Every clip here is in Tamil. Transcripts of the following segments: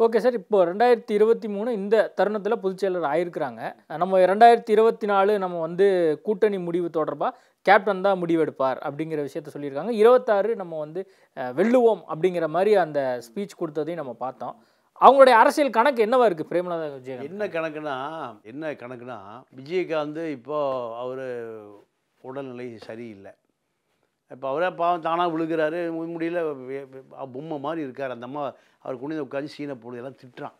Okay sir. இப்போ 2023 இந்த தருணத்தில பொதுச் செயலர் ஆயிருக்கிறாங்க. நம்ம 2024 நம்ம வந்து கூட்டணி முடிவு தொடர்பா கேப்டன் தான் முடிவெடுப்பார் அப்படிங்கிற விஷயத்த சொல்லியிருக்காங்க. 26 நம்ம வந்து வெல்லுவோம் அப்படிங்கிற மாரி அந்த ஸ்பீச் குடுத்ததையும் நம்ம பார்த்தோம். அவங்களுடைய அரசியல் கணக்கு என்னவா இருக்கு பிரேமலதா விஜயகாந்த்? என்ன கணக்குன்னா, விஜயகாந்த் இப்போ அவரு உடல்நிலை சரியில்ல. இப்போ அவரே பாவம் தானா விழுகுறாரு. முடியல பொம்மை மாரி இருக்காரு. அந்த அம்மா அவர் குனிந்து உட்காந்து சீன போடுது எல்லாம் திட்டுறான்.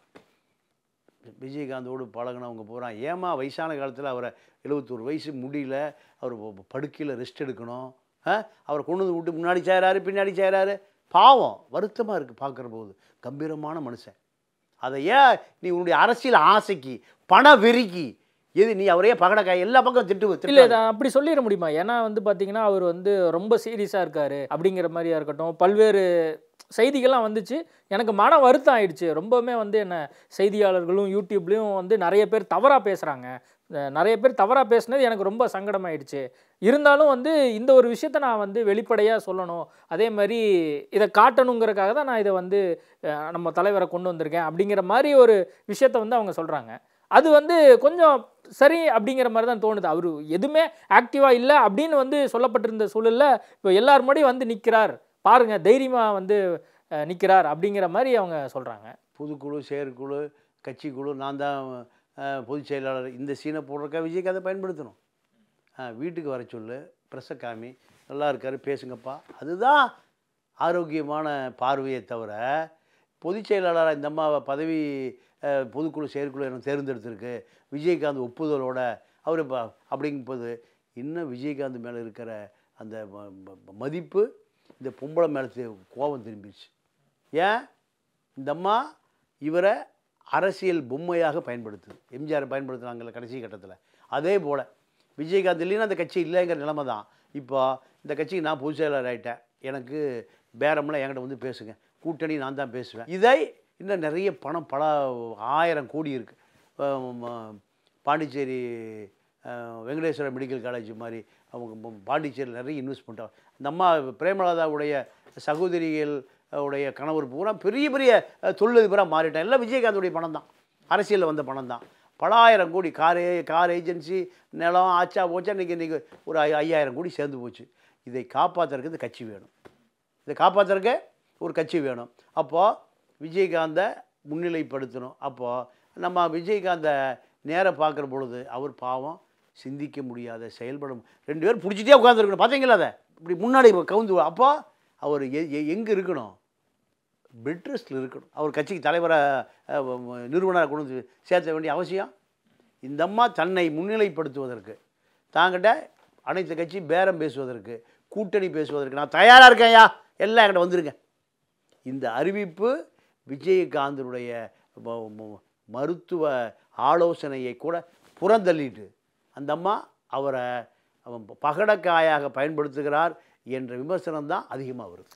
விஜயகாந்தோடு பழகுனவங்க பூராம், ஏம்மா வயசான காலத்தில் அவரை 71 வயசு முடியல, அவர் படுக்கையில் ரெஸ்ட் எடுக்கணும், அவரை கொண்டு வந்து விட்டு முன்னாடி சேராரு பின்னாடி சேராரு, பாவம் வருத்தமாக இருக்குது பார்க்குற போது. கம்பீரமான மனுஷன். அதை ஏன் நீ உன்னுடைய அரசியல் ஆசைக்கு பண வெறிக்கு எது நீ அவரே பகடக்காய் எல்லா பக்கம் இல்ல இதை அப்படி சொல்லிட முடியுமா? ஏன்னா வந்து பார்த்தீங்கன்னா அவர் வந்து ரொம்ப சீரியஸாக இருக்காரு அப்படிங்கிற மாதிரியா இருக்கட்டும், பல்வேறு செய்திகள்லாம் வந்துச்சு. எனக்கு மன வருத்தம் ஆயிடுச்சு. ரொம்பவுமே வந்து என்ன செய்தியாளர்களும் யூடியூப்லேயும் வந்து நிறைய பேர் தவறாக பேசுகிறாங்க. நிறைய பேர் தவறாக பேசுனது எனக்கு ரொம்ப சங்கடமாயிடுச்சு. இருந்தாலும் வந்து இந்த ஒரு விஷயத்த நான் வந்து வெளிப்படையாக சொல்லணும். அதே மாதிரி இதை காட்டணுங்கிறதுக்காக தான் நான் இதை வந்து நம்ம தலைவரை கொண்டு வந்திருக்கேன் அப்படிங்கிற மாதிரி ஒரு விஷயத்த வந்து அவங்க சொல்கிறாங்க. அது வந்து கொஞ்சம் சரி அப்படிங்கிற மாதிரி தான் தோணுது. அவர் எதுவுமே ஆக்டிவாக இல்லை அப்படின்னு வந்து சொல்லப்பட்டிருந்த சூழலில் இப்போ எல்லார் முன்னாடியும் வந்து நிற்கிறார், பாருங்க தைரியமாக வந்து நிற்கிறார் அப்படிங்கிற மாதிரி அவங்க சொல்கிறாங்க. பொதுக்குழு, செயற்குழு, கட்சிக்குழு, நான் தான் பொதுச் செயலாளர், இந்த சீனை போடுறக்கா விஜயகாந்தை பயன்படுத்தணும். வீட்டுக்கு வர சொல்லு, ப்ரெஸ்ஸை காமி, நல்லா இருக்காரு பேசுங்கப்பா, அதுதான் ஆரோக்கியமான பார்வையை தவிர பொதுச் செயலாளராக இந்த அம்மா பதவி பொதுக்குழு செயற்குழு எனக்கு தேர்ந்தெடுத்திருக்கு விஜயகாந்த் ஒப்புதலோட அவர் அப்படிங்கும்போது இன்னும் விஜயகாந்த் மேலே இருக்கிற அந்த மதிப்பு இந்த பொம்பளை மேலே கோபம் திரும்பிடுச்சு. ஏன் இந்த அம்மா இவரை அரசியல் பொம்மையாக பயன்படுத்துது. எம்ஜிஆரை பயன்படுத்துனாங்கல்ல கடைசி கட்டத்தில், அதே போல் விஜயகாந்த் இல்லைன்னா அந்த கட்சி இல்லைங்கிற நிலைமை தான். இப்போ இந்த கட்சிக்கு நான் பொதுச் செயலாளர் ஆகிட்டேன், எனக்கு பேரம்லாம் என்கிட்ட வந்து பேசுங்க, கூட்டணி நான் தான் பேசுவேன். இதை இன்னும் நிறைய பணம் பல 1000 கோடி இருக்குது. பாண்டிச்சேரி வெங்கடேஸ்வர மெடிக்கல் காலேஜ் மாதிரி அவங்க பாண்டிச்சேரியில் நிறைய இன்வெஸ்ட் பண்ணிட்டாங்க. அந்த அம்மா பிரேமலதாவுடைய சகோதரிகள் உடைய கணவர் பூரா பெரிய பெரிய தொழிலதிபராக மாறிட்டாங்க. எல்லாம் விஜயகாந்துடைய பணம் தான், அரசியலில் வந்த பணம் தான். பல 1000 கோடி கார் ஏஜென்சி, நிலம் ஆச்சா போச்சா, இன்றைக்கி ஒரு 5000 கோடி சேர்ந்து போச்சு. இதை காப்பாற்றுறதுக்கு இந்த கட்சி வேணும், இதை காப்பாற்றுறதுக்கு ஒரு கட்சி வேணும். அப்போது விஜயகாந்தை முன்னிலைப்படுத்தணும். அப்போது நம்ம விஜயகாந்தை நேராக பார்க்குற பொழுது அவர் பாவம் சிந்திக்க முடியாத செயல்படும் 2 பேர் பிடிச்சிட்டே உட்காந்துருக்கணும். பார்த்தீங்களா அதை இப்படி முன்னாடி கவுந்து. அப்போ அவர் எங்கே இருக்கணும்? பெட் ரெஸ்ட்டில் இருக்கணும். அவர் கட்சிக்கு தலைவரை நிறுவனரை கொண்டு வந்து சேர்த்த வேண்டிய அவசியம். இந்த அம்மா தன்னை முன்னிலைப்படுத்துவதற்கு, தாங்கிட்ட அனைத்து கட்சி பேரம் பேசுவதற்கு, கூட்டணி பேசுவதற்கு நான் தயாராக இருக்கேன்யா, எல்லாம் என்கிட்ட வந்துருங்க. இந்த அறிவிப்பு விஜயகாந்தனுடைய மருத்துவ ஆலோசனையை கூட புறந்தள்ளிட்டு அந்த அம்மா அவரை பகடக்காயாக பயன்படுத்துகிறார் என்ற விமர்சனம் தான் அதிகமாக வருது.